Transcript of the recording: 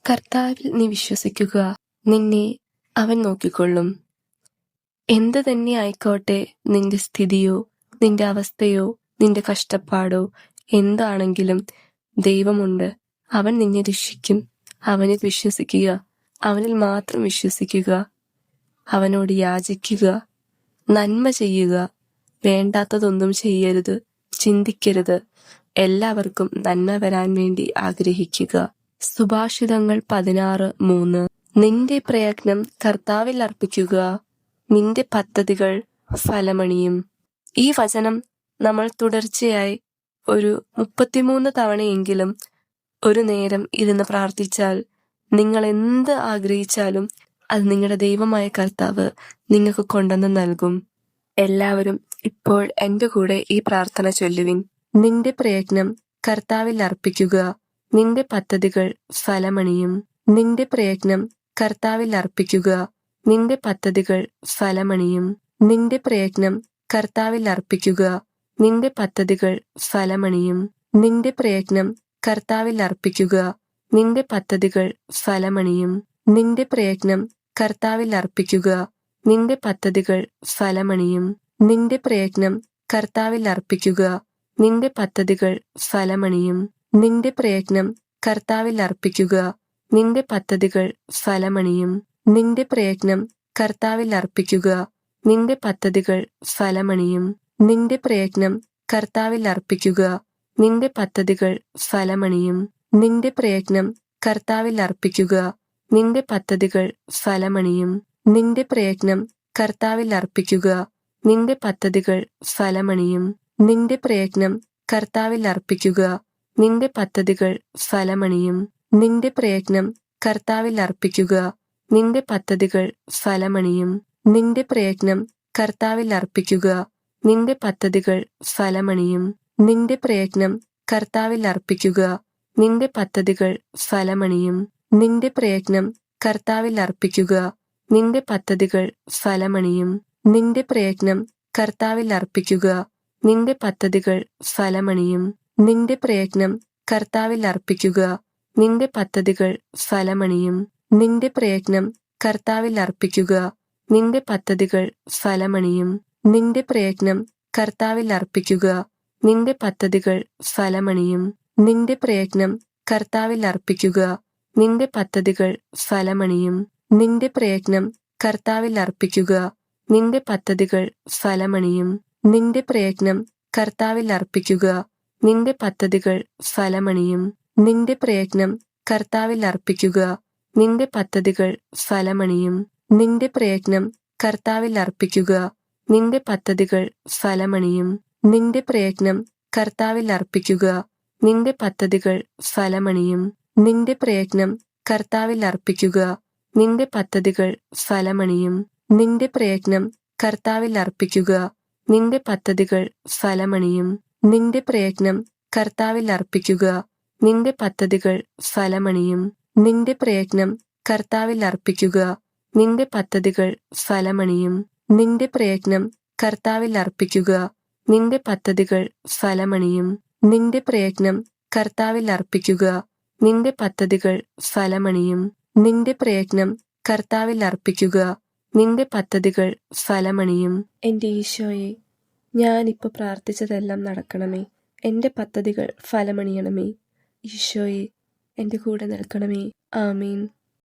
കർത്താവിൽ നീ വിശ്വസിക്കുക, നിന്നെ അവൻ നോക്കിക്കൊള്ളും. എന്ത് തന്നെ ആയിക്കോട്ടെ നിന്റെ സ്ഥിതിയോ നിന്റെ അവസ്ഥയോ നിന്റെ കഷ്ടപ്പാടോ എന്താണെങ്കിലും ദൈവമുണ്ട്. അവൻ നിന്നെ രക്ഷിക്കും. അവനിൽ വിശ്വസിക്കുക, അവനിൽ മാത്രം വിശ്വസിക്കുക. അവനോട് യാചിക്കുക, നന്മ ചെയ്യുക, വേണ്ടാത്തതൊന്നും ചെയ്യരുത്, ചിന്തിക്കരുത്. എല്ലാവർക്കും നന്മ വരാൻ വേണ്ടി ആഗ്രഹിക്കുക. സുഭാഷിതങ്ങൾ 16:3. നിന്റെ പ്രയത്നം കർത്താവിൽ അർപ്പിക്കുക, നിന്റെ പദ്ധതികൾ ഫലമണിയും. ഈ വചനം നമ്മൾ തുടർച്ചയായി ഒരു 33 തവണയെങ്കിലും ഒരു നേരം ഇരുന്ന് പ്രാർത്ഥിച്ചാൽ നിങ്ങൾ എന്ത് ആഗ്രഹിച്ചാലും അത് നിങ്ങളുടെ ദൈവമായ കർത്താവ് നിങ്ങൾക്ക് കൊണ്ടുവന്ന് നൽകും. എല്ലാവരും ഇപ്പോൾ എൻ്റെ കൂടെ ഈ പ്രാർത്ഥന ചൊല്ലുവിൻ. നിന്റെ പ്രയത്നം കർത്താവിൽ അർപ്പിക്കുക, നിന്റെ പദ്ധതികൾ ഫലമണിയും. നിന്റെ പ്രയത്നം കർത്താവിൽ അർപ്പിക്കുക, നിന്റെ പദ്ധതികൾ ഫലമണിയും. നിന്റെ പ്രയത്നം കർത്താവിൽ അർപ്പിക്കുക, നിന്റെ പദ്ധതികൾ ഫലമണിയും. നിന്റെ പ്രയത്നം കർത്താവിൽ അർപ്പിക്കുക, നിന്റെ പദ്ധതികൾ ഫലമണിയും. നിന്റെ പ്രയത്നം കർത്താവിൽ അർപ്പിക്കുക, നിന്റെ പദ്ധതികൾ ഫലമണിയും. നിന്റെ പ്രയത്നം കർത്താവിൽ അർപ്പിക്കുക, നിന്റെ പദ്ധതികൾ ഫലമണിയും. നിന്റെ പ്രയത്നം കർത്താവിൽ അർപ്പിക്കുക, നിന്റെ പദ്ധതികൾ ഫലമണിയും. നിന്റെ പ്രയത്നം കർത്താവിൽ അർപ്പിക്കുക, നിന്റെ പദ്ധതികൾ ഫലമണിയും. നിന്റെ പ്രയത്നം കർത്താവിൽ അർപ്പിക്കുക, നിന്റെ പദ്ധതികൾ ഫലമണിയും. നിന്റെ പ്രയത്നം കർത്താവിൽ അർപ്പിക്കുക, നിന്റെ പദ്ധതികൾ ഫലമണിയും. നിന്റെ പ്രയത്നം കർത്താവിൽ അർപ്പിക്കുക, നിന്റെ പദ്ധതികൾ ഫലമണിയും. നിന്റെ പ്രയത്നം കർത്താവിൽ അർപ്പിക്കുക, നിന്റെ പദ്ധതികൾ ഫലമണിയും. നിന്റെ പ്രയത്നം കർത്താവിൽ അർപ്പിക്കുക, നിന്റെ പദ്ധതികൾ ഫലമണിയും. നിന്റെ പ്രയത്നം കർത്താവിൽ അർപ്പിക്കുക, നിന്റെ പദ്ധതികൾ ഫലമണിയും. നിന്റെ പ്രയത്നം കർത്താവിൽ അർപ്പിക്കുക, നിന്റെ പദ്ധതികൾ ഫലമണിയും. നിന്റെ പ്രയത്നം കർത്താവിൽ അർപ്പിക്കുക, നിന്റെ പദ്ധതികൾ ഫലമണിയും. നിന്റെ പ്രയത്നം കർത്താവിൽ അർപ്പിക്കുക, നിന്റെ പദ്ധതികൾ ഫലമണിയും. നിന്റെ പ്രയത്നം കർത്താവിൽ അർപ്പിക്കുക, നിന്റെ പദ്ധതികൾ ഫലമണിയും. നിന്റെ പ്രയത്നം കർത്താവിൽ അർപ്പിക്കുക, നിന്റെ പദ്ധതികൾ ഫലമണിയും. നിന്റെ പ്രയത്നം കർത്താവിൽ അർപ്പിക്കുക, നിന്റെ പദ്ധതികൾ ഫലമണിയും. നിന്റെ പ്രയത്നം കർത്താവിൽ അർപ്പിക്കുക, നിന്റെ പദ്ധതികൾ ഫലമണിയും. നിന്റെ പ്രയത്നം കർത്താവിൽ അർപ്പിക്കുക, നിന്റെ പദ്ധതികൾ ഫലമണിയും. നിന്റെ പ്രയത്നം കർത്താവിൽ അർപ്പിക്കുക, നിന്റെ പദ്ധതികൾ ഫലമണിയും. നിന്റെ പ്രയത്നം കർത്താവിൽ അർപ്പിക്കുക, നിന്റെ പദ്ധതികൾ ഫലമണിയും. നിന്റെ പ്രയത്നം കർത്താവിൽ അർപ്പിക്കുക, നിന്റെ പദ്ധതികൾ ഫലമണിയും. നിന്റെ പ്രയത്നം കർത്താവിൽ അർപ്പിക്കുക, നിന്റെ പദ്ധതികൾ ഫലമണിയും. നിന്റെ പ്രയത്നം കർത്താവിൽ അർപ്പിക്കുക, നിന്റെ പദ്ധതികൾ ഫലമണിയും. നിന്റെ പ്രയത്നം കർത്താവിൽ അർപ്പിക്കുക, നിന്റെ പദ്ധതികൾ ഫലമണിയും. നിന്റെ പ്രയത്നം കർത്താവിൽ അർപ്പിക്കുക, നിന്റെ പദ്ധതികൾ ഫലമണിയും. നിന്റെ പ്രയത്നം കർത്താവിൽ അർപ്പിക്കുക, നിന്റെ പദ്ധതികൾ ഫലമണിയും. നിന്റെ പ്രയത്നം കർത്താവിൽ അർപ്പിക്കുക, നിന്റെ പദ്ധതികൾ ഫലമണിയും. നിന്റെ പ്രയത്നം കർത്താവിൽ അർപ്പിക്കുക, നിന്റെ പദ്ധതികൾ ഫലമണിയും. നിന്റെ പ്രയത്നം കർത്താവിൽ അർപ്പിക്കുക, നിന്റെ പദ്ധതികൾ ഫലമണിയും. എൻ്റെ ഈശോയെ, ഞാനിപ്പോൾ പ്രാർത്ഥിച്ചതെല്ലാം നടക്കണമേ. എൻ്റെ പദ്ധതികൾ ഫലമണിയണമേ. ഈശോയെ, എൻ്റെ കൂടെ നിൽക്കണമേ. ആമീൻ.